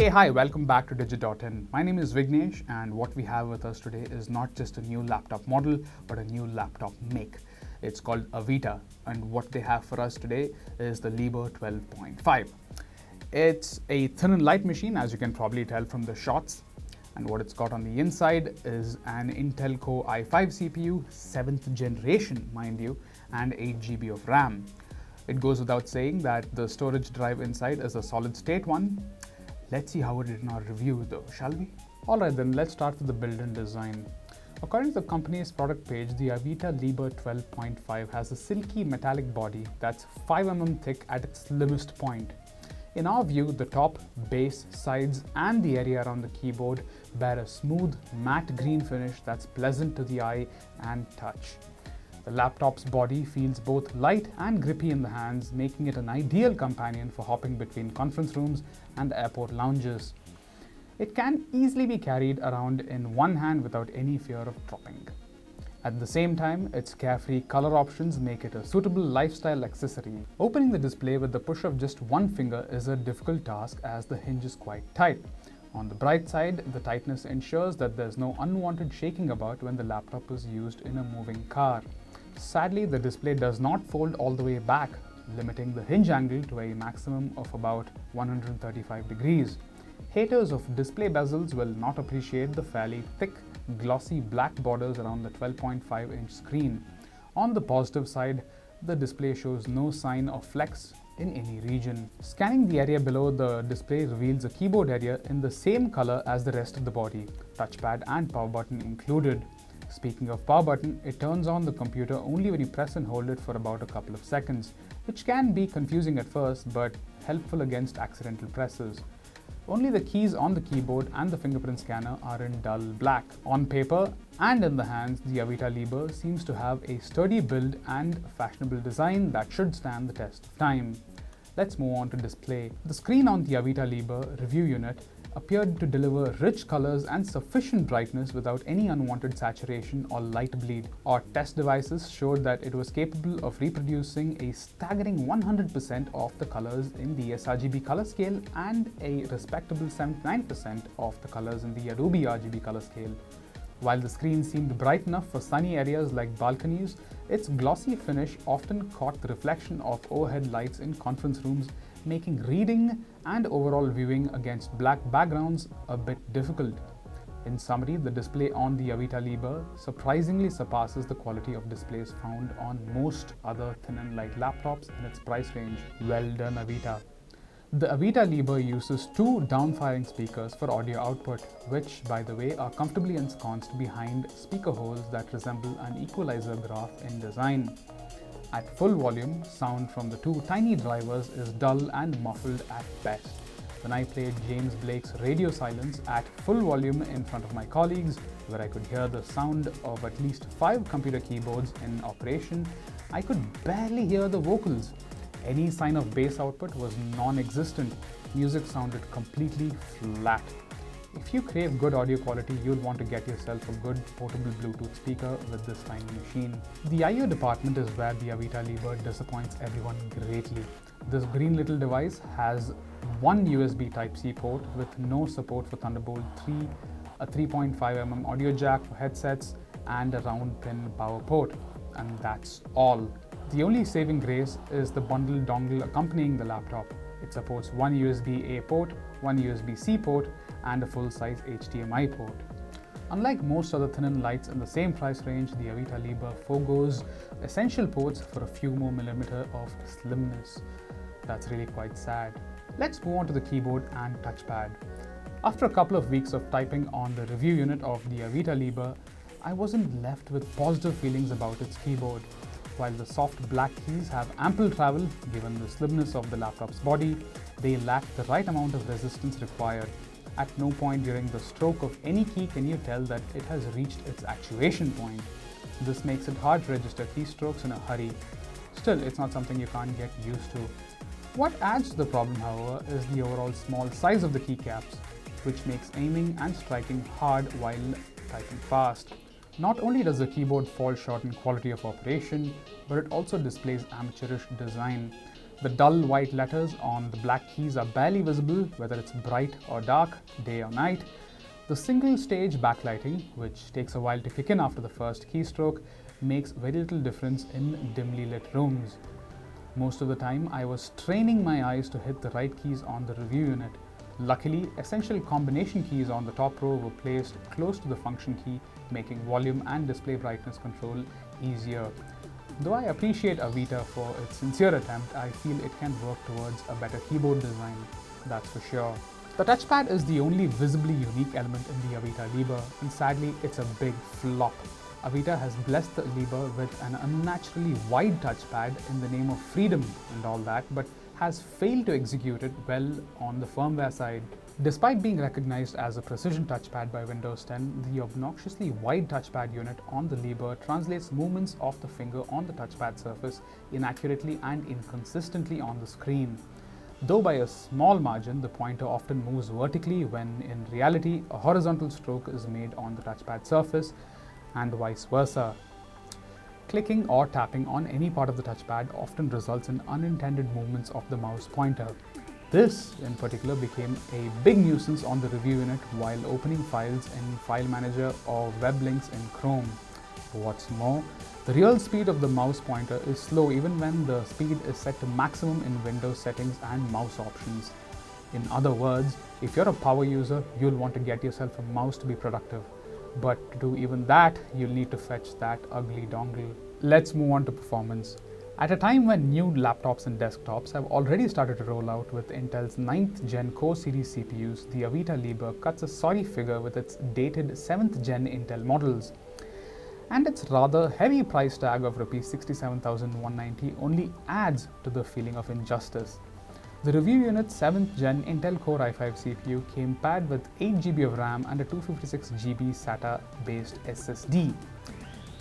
Hey, hi, welcome back to Digit.in. My name is Vignesh, and what we have with us today is not just a new laptop model, but a new laptop make. It's called AVITA, and what they have for us today is the Liber 12.5. It's a thin and light machine, as you can probably tell from the shots. And what it's got on the inside is an Intel Core i5 CPU, 7th generation, mind you, and 8 GB of RAM. It goes without saying that the storage drive inside is a solid state one. Let's see how it did in our review though, shall we? Alright then, let's start with the build and design. According to the company's product page, the AVITA Liber 12.5 has a silky metallic body that's 5 mm thick at its slimmest point. In our view, the top, base, sides and the area around the keyboard bear a smooth, matte green finish that's pleasant to the eye and touch. The laptop's body feels both light and grippy in the hands, making it an ideal companion for hopping between conference rooms and airport lounges. It can easily be carried around in one hand without any fear of dropping. At the same time, its carefree color options make it a suitable lifestyle accessory. Opening the display with the push of just one finger is a difficult task as the hinge is quite tight. On the bright side, the tightness ensures that there's no unwanted shaking about when the laptop is used in a moving car. Sadly, the display does not fold all the way back, limiting the hinge angle to a maximum of about 135 degrees. Haters of display bezels will not appreciate the fairly thick, glossy black borders around the 12.5-inch screen. On the positive side, the display shows no sign of flex in any region. Scanning the area below the display reveals a keyboard area in the same color as the rest of the body, touchpad and power button included. Speaking of power button, it turns on the computer only when you press and hold it for about a couple of seconds, which can be confusing at first but helpful against accidental presses. Only the keys on the keyboard and the fingerprint scanner are in dull black. On paper and in the hands, the AVITA Liber seems to have a sturdy build and fashionable design that should stand the test of time. Let's move on to display. The screen on the AVITA Liber review unit appeared to deliver rich colors and sufficient brightness without any unwanted saturation or light bleed. Our test devices showed that it was capable of reproducing a staggering 100% of the colors in the sRGB color scale and a respectable 79% of the colors in the Adobe RGB color scale. While the screen seemed bright enough for sunny areas like balconies, its glossy finish often caught the reflection of overhead lights in conference rooms, making reading and overall viewing against black backgrounds a bit difficult. In summary, the display on the AVITA Liber surprisingly surpasses the quality of displays found on most other thin and light laptops in its price range. Well done, AVITA. The AVITA Liber uses two downfiring speakers for audio output, which, by the way, are comfortably ensconced behind speaker holes that resemble an equalizer graph in design. At full volume, sound from the two tiny drivers is dull and muffled at best. When I played James Blake's Radio Silence at full volume in front of my colleagues, where I could hear the sound of at least 5 computer keyboards in operation, I could barely hear the vocals. Any sign of bass output was non-existent. Music sounded completely flat. If you crave good audio quality, you'll want to get yourself a good portable Bluetooth speaker with this tiny machine. The I/O department is where the AVITA Liber disappoints everyone greatly. This green little device has one USB Type-C port with no support for Thunderbolt 3, a 3.5 mm audio jack for headsets, and a round pin power port. And that's all. The only saving grace is the bundle dongle accompanying the laptop. It supports one USB-A port, one USB-C port, and a full-size HDMI port. Unlike most other thin and lights in the same price range, the AVITA Liber forgoes essential ports for a few more millimeters of slimness. That's really quite sad. Let's move on to the keyboard and touchpad. After a couple of weeks of typing on the review unit of the AVITA Liber, I wasn't left with positive feelings about its keyboard. While the soft black keys have ample travel, given the slimness of the laptop's body, they lack the right amount of resistance required. At no point during the stroke of any key can you tell that it has reached its actuation point. This makes it hard to register keystrokes in a hurry. Still, it's not something you can't get used to. What adds to the problem, however, is the overall small size of the keycaps, which makes aiming and striking hard while typing fast. Not only does the keyboard fall short in quality of operation, but it also displays amateurish design. The dull white letters on the black keys are barely visible, whether it's bright or dark, day or night. The single stage backlighting, which takes a while to kick in after the first keystroke, makes very little difference in dimly lit rooms. Most of the time, I was straining my eyes to hit the right keys on the review unit. Luckily, essential combination keys on the top row were placed close to the function key, making volume and display brightness control easier. Though I appreciate AVITA for its sincere attempt, I feel it can work towards a better keyboard design, that's for sure. The touchpad is the only visibly unique element in the AVITA Liber, and sadly, it's a big flop. AVITA has blessed the Liber with an unnaturally wide touchpad in the name of freedom and all that, but has failed to execute it well on the firmware side. Despite being recognized as a precision touchpad by Windows 10, the obnoxiously wide touchpad unit on the Liber translates movements of the finger on the touchpad surface inaccurately and inconsistently on the screen. Though by a small margin, the pointer often moves vertically when in reality a horizontal stroke is made on the touchpad surface, and vice versa. Clicking or tapping on any part of the touchpad often results in unintended movements of the mouse pointer. This, in particular, became a big nuisance on the review unit while opening files in File Manager or web links in Chrome. What's more, the real speed of the mouse pointer is slow even when the speed is set to maximum in Windows settings and mouse options. In other words, if you're a power user, you'll want to get yourself a mouse to be productive. But to do even that, you'll need to fetch that ugly dongle. Let's move on to performance. At a time when new laptops and desktops have already started to roll out with Intel's 9th Gen Core Series CPUs, the AVITA Liber cuts a sorry figure with its dated 7th Gen Intel models. And its rather heavy price tag of Rs 67,190 only adds to the feeling of injustice. The review unit's 7th Gen Intel Core i5 CPU came paired with 8GB of RAM and a 256GB SATA-based SSD.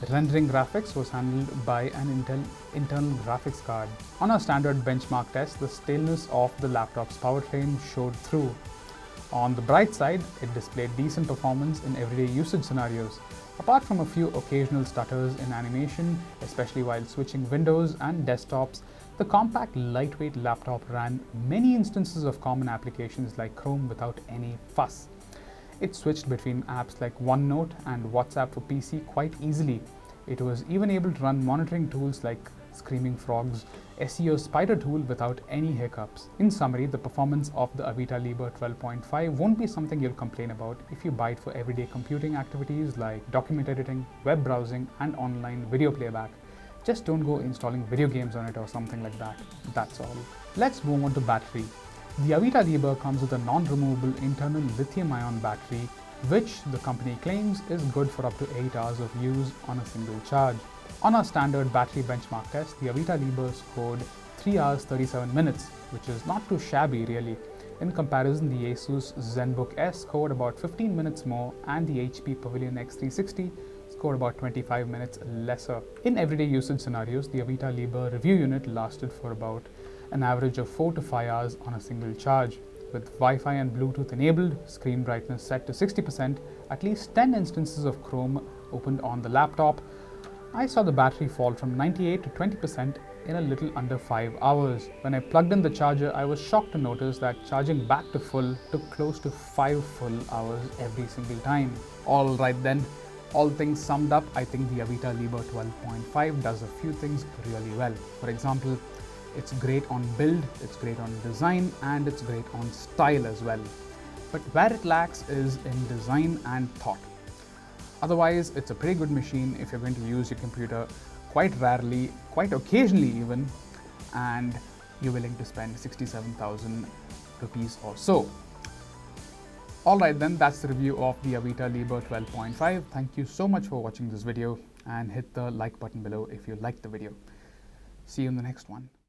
Rendering graphics was handled by an Intel internal graphics card. On a standard benchmark test, the staleness of the laptop's powertrain showed through. On the bright side, it displayed decent performance in everyday usage scenarios. Apart from a few occasional stutters in animation, especially while switching windows and desktops, the compact, lightweight laptop ran many instances of common applications like Chrome without any fuss. It switched between apps like OneNote and WhatsApp for PC quite easily. It was even able to run monitoring tools like Screaming Frog's SEO Spider tool without any hiccups. In summary, the performance of the AVITA Liber 12.5 won't be something you'll complain about if you buy it for everyday computing activities like document editing, web browsing, and online video playback. Just don't go installing video games on it or something like that. That's all. Let's move on to battery. The AVITA Liber comes with a non-removable internal lithium-ion battery, which the company claims is good for up to 8 hours of use on a single charge. On a standard battery benchmark test, the AVITA Liber scored 3 hours 37 minutes, which is not too shabby really. In comparison, the Asus ZenBook S scored about 15 minutes more, and the HP Pavilion X360 scored about 25 minutes lesser. In everyday usage scenarios, the AVITA Liber review unit lasted for about an average of 4 to 5 hours on a single charge. With Wi-Fi and Bluetooth enabled, screen brightness set to 60%, at least 10 instances of Chrome opened on the laptop, I saw the battery fall from 98 to 20% in a little under 5 hours. When I plugged in the charger, I was shocked to notice that charging back to full took close to 5 full hours every single time. Alright then, all things summed up, I think the AVITA Liber 12.5 does a few things really well. For example, it's great on build, it's great on design, and it's great on style as well. But where it lacks is in design and thought. Otherwise, it's a pretty good machine if you're going to use your computer quite rarely, quite occasionally even, and you're willing to spend 67,000 rupees or so. Alright then, that's the review of the AVITA Liber 12.5. Thank you so much for watching this video, and hit the like button below if you liked the video. See you in the next one.